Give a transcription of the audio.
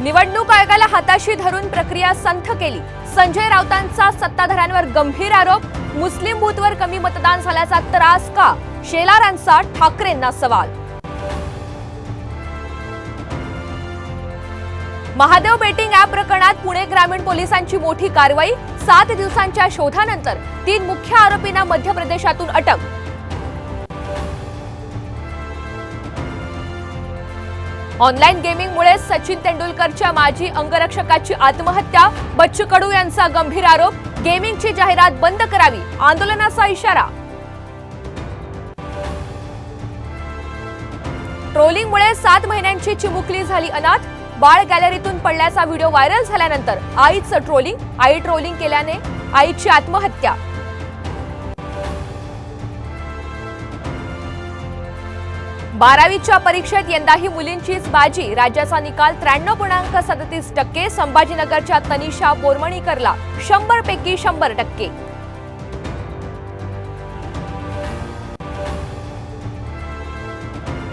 निवडणूक आयोगाला हाताशी धरून प्रक्रिया संथ केली। संजय राऊतांचा सत्ताधाऱ्यांवर गंभीर आरोप। मुस्लिम बूथवर कमी मतदान झाल्याचा त्रास का? शेलारांचा ठाकरेंना सवाल। महादेव बेटिंग ॲप प्रकरणात पुणे ग्रामीण पोलिसांची मोठी कारवाई। 7 दिवसांच्या शोधानंतर 3 मुख्य आरोपींना मध्य प्रदेशातून अटक। ऑनलाईन गेमिंगमुळे सचिन तेंडुलकरच्या माजी अंगरक्षकाची आत्महत्या। बच्चू कडू यांचा गंभीर आरोप। गेमिंगची जाहिरात बंद करावी, आंदोलनाचा इशारा। ट्रोलिंगमुळे 7 महिन्यांची चिमुकली झाली अनाथ। बाळ गॅलरीतून पडल्याचा व्हिडिओ व्हायरल झाल्यानंतर आईचं ट्रोलिंग। आई ट्रोलिंग केल्याने आईची आत्महत्या। बारावीच्या परीक्षेत यंदाही मुलींचीच बाजी। राज्याचा निकाल 93.37%। संभाजीनगरच्या तनिषा बोरमणीकरला 100 पैकी 100%।